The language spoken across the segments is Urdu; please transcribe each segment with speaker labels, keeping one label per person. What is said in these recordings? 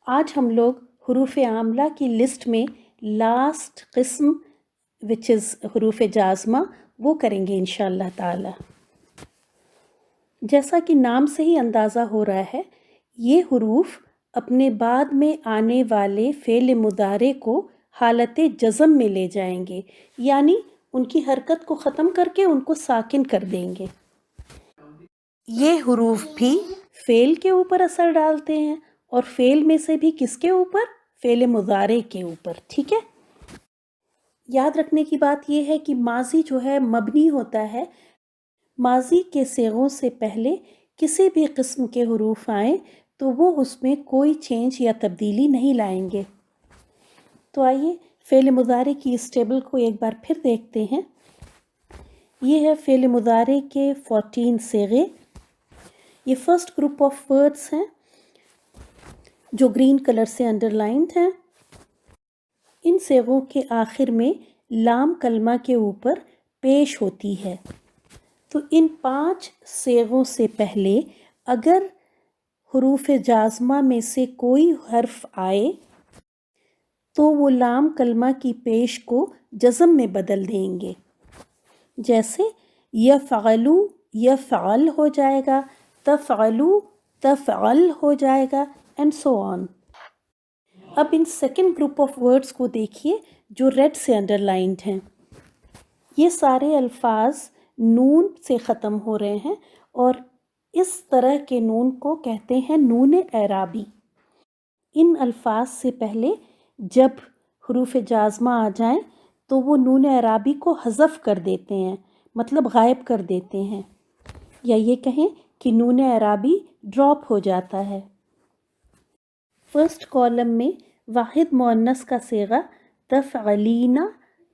Speaker 1: آج ہم لوگ حروف عاملہ کی لسٹ میں لاسٹ قسم وچ از حروف جازمہ وہ کریں گے انشاءاللہ تعالی۔ جیسا کہ نام سے ہی اندازہ ہو رہا ہے، یہ حروف اپنے بعد میں آنے والے فعل مضارع کو حالت جزم میں لے جائیں گے، یعنی ان کی حرکت کو ختم کر کے ان کو ساکن کر دیں گے۔ یہ حروف بھی فعل کے اوپر اثر ڈالتے ہیں، اور فعل میں سے بھی کس کے اوپر؟ فعل مضارع کے اوپر، ٹھیک ہے؟ یاد رکھنے کی بات یہ ہے کہ ماضی جو ہے مبنی ہوتا ہے، ماضی کے صیغوں سے پہلے کسی بھی قسم کے حروف آئیں تو وہ اس میں کوئی چینج یا تبدیلی نہیں لائیں گے۔ تو آئیے فعل مضارع کی اس ٹیبل کو ایک بار پھر دیکھتے ہیں۔ یہ ہے فعل مضارع کے 14 صیغے۔ یہ فرسٹ گروپ آف ورڈز ہیں جو گرین کلر سے انڈر لائنڈ ہیں۔ ان صیغوں کے آخر میں لام کلمہ کے اوپر پیش ہوتی ہے۔ تو ان 5 صیغوں سے پہلے اگر حروف جازمہ میں سے کوئی حرف آئے تو وہ لام کلمہ کی پیش کو جزم میں بدل دیں گے، جیسے یفعلو یفعل ہو جائے گا، تفعلو تفعل ہو جائے گا، اینڈ سو آن۔ اب in second group of words کو دیکھیے جو ریڈ سے انڈر لائنڈ ہیں۔ یہ سارے الفاظ نون سے ختم ہو رہے ہیں، اور اس طرح کے نون کو کہتے ہیں نون اعرابی۔ ان الفاظ سے پہلے جب حروف جازمہ آ جائیں تو وہ نون اعرابی کو حذف کر دیتے ہیں، مطلب غائب کر دیتے ہیں، یا یہ کہیں کہ نون اعرابی ڈراپ ہو جاتا ہے۔ فرسٹ کالم میں واحد مؤنث کا صیغہ تفعلینا،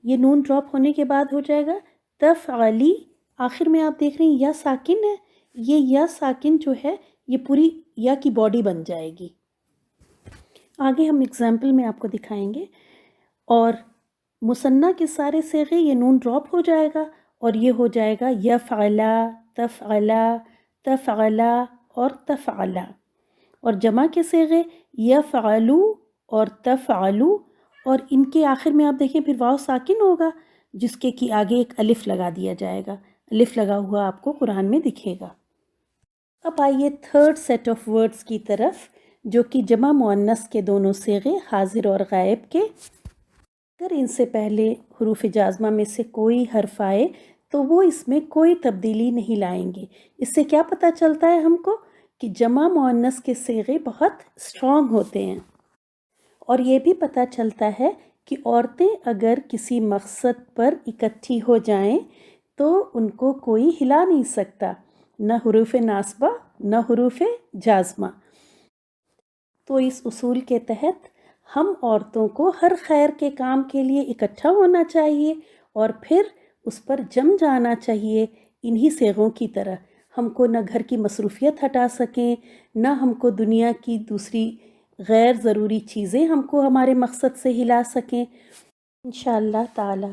Speaker 1: یہ نون ڈراپ ہونے کے بعد ہو جائے گا تفعلی۔ آخر میں آپ دیکھ رہے ہیں یا ساکن ہے، یہ یا ساکن جو ہے یہ پوری یا کی باڈی بن جائے گی۔ آگے ہم اگزامپل میں آپ کو دکھائیں گے۔ اور مثنیٰ کے سارے صیغے یہ نون ڈراپ ہو جائے گا اور یہ ہو جائے گا یفعلا تفعلا تفعلا اور تفعلا۔ اور جمع کے صیغے یفعلو اور تفعلو، اور ان کے آخر میں آپ دیکھیں پھر واو ساکن ہوگا جس کے کہ آگے ایک الف لگا دیا جائے گا، الف لگا ہوا آپ کو قرآن میں دکھے گا۔ اب آئیے تھرڈ سیٹ آف ورڈز کی طرف جو کہ جمع مؤنث کے دونوں صیغے حاضر اور غائب کے۔ اگر ان سے پہلے حروف جازمہ میں سے کوئی حرف آئے تو وہ اس میں کوئی تبدیلی نہیں لائیں گے۔ اس سے کیا پتہ چلتا ہے ہم کو کہ جمع مؤنث کے صیغے بہت اسٹرانگ ہوتے ہیں، اور یہ بھی پتہ چلتا ہے کہ عورتیں اگر کسی مقصد پر اکٹھی ہو جائیں تو ان کو کوئی ہلا نہیں سکتا، نہ حروف ناصبہ نہ حروف جازمہ۔ تو اس اصول کے تحت ہم عورتوں کو ہر خیر کے کام کے لیے اکٹھا ہونا چاہیے اور پھر اس پر جم جانا چاہیے، انہی صیغوں کی طرح۔ ہم کو نہ گھر کی مصروفیت ہٹا سکیں، نہ ہم کو دنیا کی دوسری غیر ضروری چیزیں ہم کو ہمارے مقصد سے ہلا سکیں انشاءاللہ تعالی۔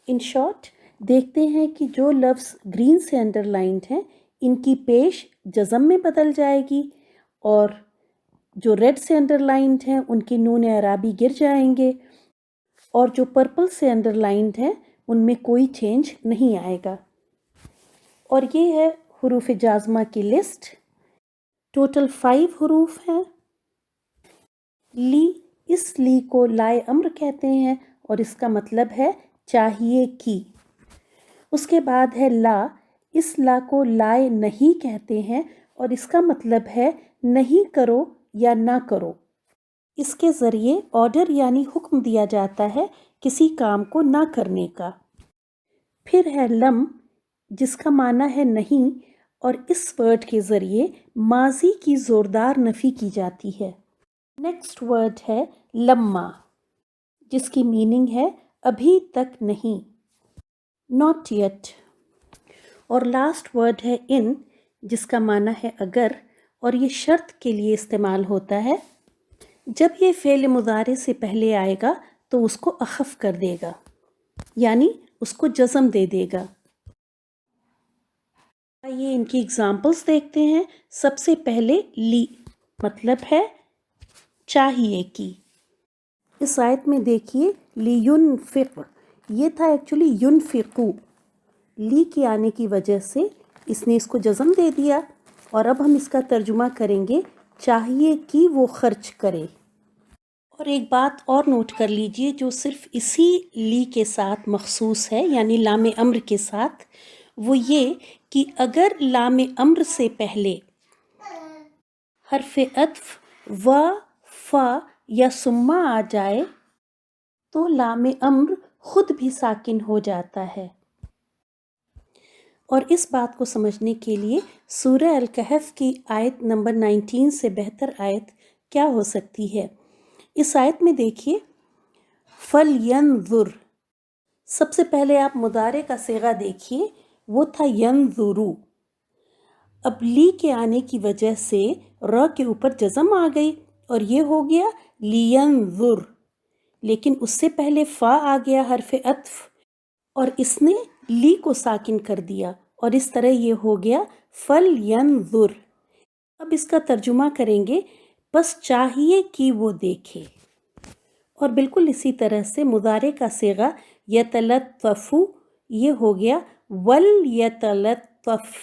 Speaker 1: ان شارٹ دیکھتے ہیں کہ جو لفظ گرین سے انڈر لائنڈ ہیں ان کی پیش جزم میں بدل جائے گی، اور جو ریڈ سے انڈر لائنڈ ہیں ان کی نون اعرابی گر جائیں گے، اور جو پرپل سے انڈر لائنڈ ہیں ان میں کوئی چینج نہیں آئے گا۔ اور یہ ہے حروف جازمہ کی لسٹ۔ ٹوٹل 5 حروف ہیں۔ لی، اس لی کو لائے امر کہتے ہیں اور اس کا مطلب ہے چاہیے کی۔ اس کے بعد ہے لا، اس لا کو لائے نہیں کہتے ہیں اور اس کا مطلب ہے نہیں کرو یا نہ کرو۔ اس کے ذریعے آرڈر یعنی حکم دیا جاتا ہے کسی کام کو نہ کرنے کا۔ پھر ہے لم، جس کا معنی ہے نہیں، اور اس ورڈ کے ذریعے ماضی کی زوردار نفی کی جاتی ہے۔ نیکسٹ ورڈ ہے لما، جس کی میننگ ہے ابھی تک نہیں، not yet۔ اور لاسٹ ورڈ ہے ان، جس کا معنی ہے اگر، اور یہ شرط کے لیے استعمال ہوتا ہے۔ جب یہ فعل مضارع سے پہلے آئے گا تو اس کو اخف کر دے گا، یعنی اس کو جزم دے دے گا۔ یہ ان کی اگزامپلس دیکھتے ہیں۔ سب سے پہلے لی مطلب ہے چاہیے کی. اس آیت میں دیکھیے لینفق، یہ تھا ایکچولی ینفقو. لی کے آنے کی وجہ سے اس نے اس کو جزم دے دیا، اور اب ہم اس کا ترجمہ کریں گے چاہیے کہ وہ خرچ کرے. اور ایک بات اور نوٹ کر لیجئے جو صرف اسی لی کے ساتھ مخصوص ہے، یعنی لام امر کے ساتھ، وہ یہ کہ اگر لام امر سے پہلے حرف عطف و، فا یا ثم آ جائے تو لام امر خود بھی ساکن ہو جاتا ہے. اور اس بات کو سمجھنے کے لیے سورہ الکہف کی آیت نمبر 19 سے بہتر آیت کیا ہو سکتی ہے. اس آیت میں دیکھیے فَلْيَنْظُرْ، سب سے پہلے آپ مضارع کا صیغہ دیکھیے، وہ تھا يَنْظُرُ. اب لی کے آنے کی وجہ سے را کے اوپر جزم آ گئی اور یہ ہو گیا لِيَنْظُرْ، لیکن اس سے پہلے فا آ گیا حرف عطف اور اس نے لی کو ساکن کر دیا، اور اس طرح یہ ہو گیا فَلْيَنْظُرْ. اب اس کا ترجمہ کریں گے بس چاہیے کہ وہ دیکھے. اور بالکل اسی طرح سے مضارع کا صیغہ یتلطف، یہ ہو گیا وَلْيَتَلَطَّفْ،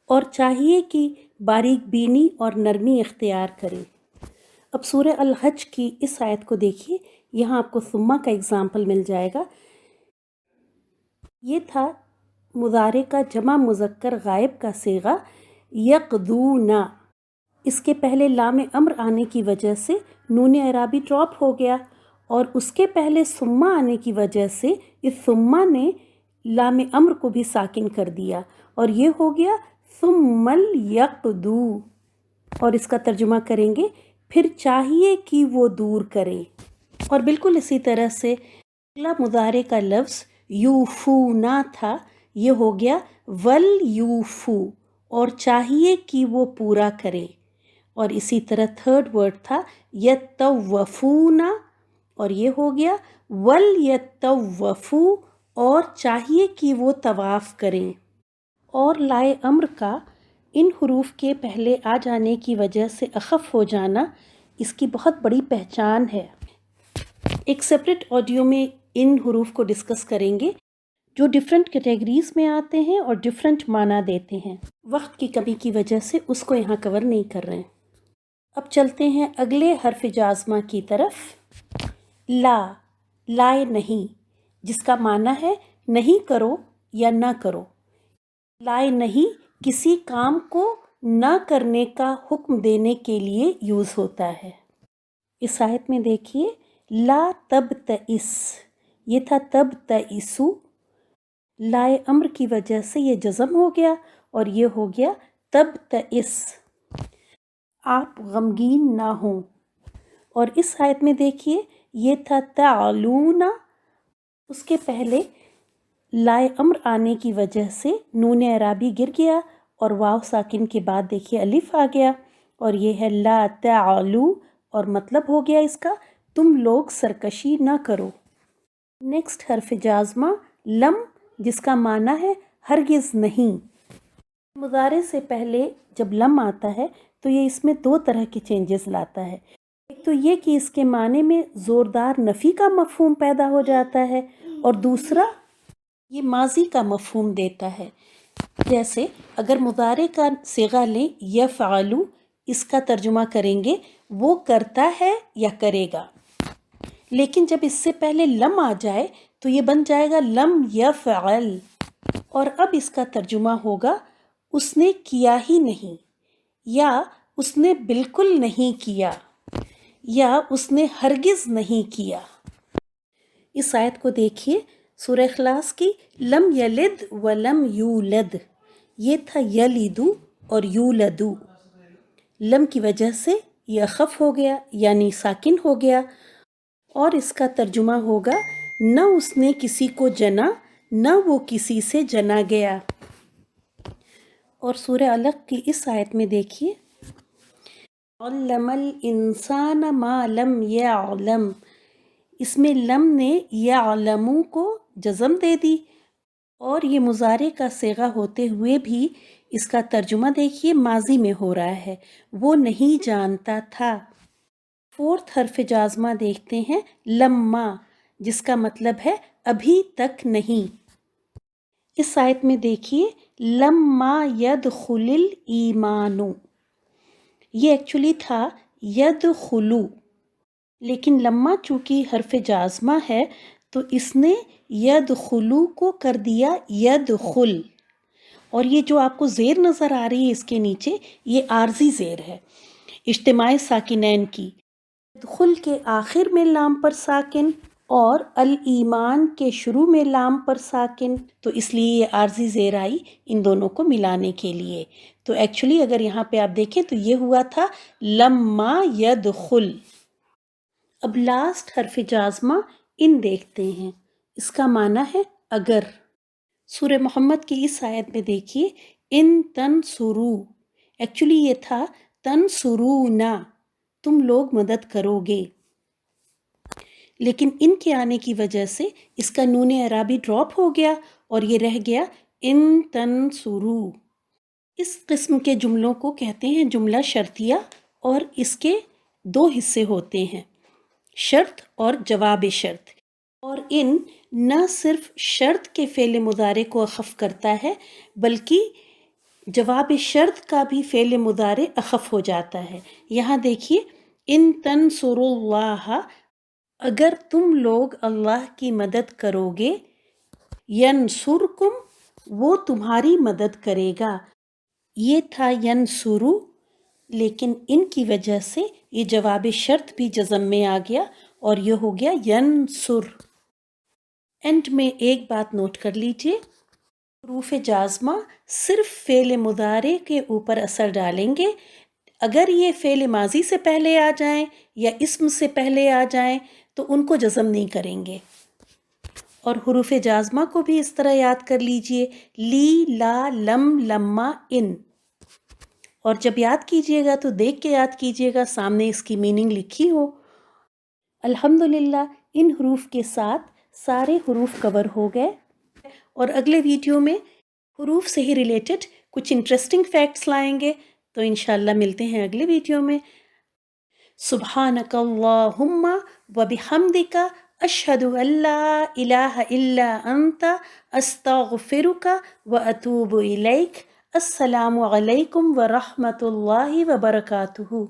Speaker 1: اور چاہیے کہ باریک بینی اور نرمی اختیار کرے. اب سورہ الحج کی اس آیت کو دیکھیے، یہاں آپ کو ثم کا اگزامپل مل جائے گا. یہ تھا مضارع کا جمع مذکر غائب کا صیغہ یقدون. اس کے پہلے لام امر آنے کی وجہ سے نون اعرابی ڈراپ ہو گیا، اور اس کے پہلے ثم آنے کی وجہ سے اس ثم نے لام امر کو بھی ساکن کر دیا، اور یہ ہو گیا ثم یقدو. اور اس کا ترجمہ کریں گے پھر چاہیے کہ وہ دور کریں. اور بالکل اسی طرح سے اگلا مضارع کا لفظ یوفونا تھا، یہ ہو گیا وَلْيُوفُوا، اور چاہیے کہ وہ پورا کرے. اور اسی طرح تھرڈ ورڈ تھا یتوفونا، اور یہ ہو گیا وَلْيَتَّوَّفُوا، اور چاہیے کہ وہ طواف کریں. اور لائے امر کا ان حروف کے پہلے آ جانے کی وجہ سے اخف ہو جانا اس کی بہت بڑی پہچان ہے. ایک سیپریٹ آڈیو میں ان حروف کو ڈسکس کریں گے جو ڈیفرنٹ کیٹیگریز میں آتے ہیں اور ڈیفرنٹ معنی دیتے ہیں. وقت کی کمی کی وجہ سے اس کو یہاں کور نہیں کر رہے ہیں. اب چلتے ہیں اگلے حرف جازمہ کی طرف. لا، لائے نہیں، جس کا معنی ہے نہیں کرو یا نہ کرو. لائے نہیں کسی کام کو نہ کرنے کا حکم دینے کے لیے یوز ہوتا ہے. اس آیت میں دیکھیے لا تبتئس، یہ تھا تبتئسو. لائے امر کی وجہ سے یہ جزم ہو گیا اور یہ ہو گیا تبتئس، آپ غمگین نہ ہوں. اور اس آیت میں دیکھیے یہ تھا تعلون، اس کے پہلے لائے امر آنے کی وجہ سے نون اعرابی گر گیا اور واو ساکن کے بعد دیکھیے الف آ گیا، اور یہ ہے لا تعلو، اور مطلب ہو گیا اس کا تم لوگ سرکشی نہ کرو. نیکسٹ حرف جازمہ لم، جس کا معنی ہے ہرگز نہیں. مضارع سے پہلے جب لم آتا ہے تو یہ اس میں دو طرح کے چینجز لاتا ہے. ایک تو یہ کہ اس کے معنی میں زوردار نفی کا مفہوم پیدا ہو جاتا ہے، اور دوسرا یہ ماضی کا مفہوم دیتا ہے. جیسے اگر مضارع کا صیغہ لیں یفعلو، اس کا ترجمہ کریں گے وہ کرتا ہے یا کرے گا. لیکن جب اس سے پہلے لم آ جائے تو یہ بن جائے گا لم یفعل، اور اب اس کا ترجمہ ہوگا اس نے کیا ہی نہیں، یا اس نے بالکل نہیں کیا، یا اس نے ہرگز نہیں کیا. اس آیت کو دیکھیے سورہ اخلاص کی لم یلد ولم یولد، یہ تھا یلدو اور یولدو. لم کی وجہ سے یہ اخف ہو گیا یعنی ساکن ہو گیا، اور اس کا ترجمہ ہوگا نہ اس نے کسی کو جنا، نہ وہ کسی سے جنا گیا. اور سورہ علق کی اس آیت میں دیکھیے علم الانسان ما لم یعلم، اس میں لم نے یعلمو کو جزم دے دی، اور یہ مضارع کا صیغہ ہوتے ہوئے بھی اس کا ترجمہ دیکھیے ماضی میں ہو رہا ہے، وہ نہیں جانتا تھا. 4 حرف جازمہ دیکھتے ہیں لما، جس کا مطلب ہے ابھی تک نہیں۔ اس آیت میں دیکھیے لما یدخل الایمان، یہ ایکچولی تھا یدخلو، لیکن لما چونکہ حرف جازمہ ہے تو اس نے یدخلو کو کر دیا یدخل، اور یہ جو آپ کو زیر نظر آ رہی ہے اس کے نیچے، یہ عارضی زیر ہے اجتماع ساکنین کی۔ یدخل کے آخر میں لام پر ساکن اور الایمان کے شروع میں لام پر ساکن، تو اس لیے یہ عارضی زیر آئی ان دونوں کو ملانے کے لیے۔ تو ایکچولی اگر یہاں پہ آپ دیکھیں تو یہ ہوا تھا لما یدخل۔ اب لاسٹ حرف جازمہ ان دیکھتے ہیں، اس کا معنی ہے اگر۔ سورہ محمد کی اس آیت میں دیکھیے ان تنصرو، ایکچولی یہ تھا تنصرونا، تم لوگ مدد کرو گے، لیکن ان کے آنے کی وجہ سے اس کا نون اعرابی ڈراپ ہو گیا اور یہ رہ گیا ان تنصرو۔ اس قسم کے جملوں کو کہتے ہیں جملہ شرطیہ، اور اس کے 2 حصے ہوتے ہیں، شرط اور جواب شرط۔ اور ان نہ صرف شرط کے فعل مضارع کو اخف کرتا ہے بلکہ جواب شرط کا بھی فعل مضارع اخف ہو جاتا ہے۔ یہاں دیکھیے ان تنصروا اللہ، اگر تم لوگ اللہ کی مدد کرو گے، ینصرکم، وہ تمہاری مدد کرے گا۔ یہ تھا ینصرو، لیکن ان کی وجہ سے یہ جواب شرط بھی جزم میں آ گیا اور یہ ہو گیا ینصر۔ اینڈ میں ایک بات نوٹ کر لیجئے، حروف جازمہ صرف فعل مضارع کے اوپر اثر ڈالیں گے، اگر یہ فعل ماضی سے پہلے آ جائیں یا اسم سے پہلے آ جائیں تو ان کو جزم نہیں کریں گے۔ اور حروف جازمہ کو بھی اس طرح یاد کر لیجئے، لی، لا، لم، لما، ان، اور جب یاد کیجئے گا تو دیکھ کے یاد کیجئے گا، سامنے اس کی میننگ لکھی ہو۔ الحمدللہ ان حروف کے ساتھ سارے حروف کور ہو گئے، اور اگلے ویڈیو میں حروف سے ہی ریلیٹڈ کچھ انٹرسٹنگ فیکٹس لائیں گے، تو انشاءاللہ ملتے ہیں اگلے ویڈیو میں۔ سبحانک اللہم وبحمدک، اشہد ان لا الہ الا انت، استغفرک واتوب الیک۔ السلام علیکم ورحمۃ اللہ وبرکاتہ۔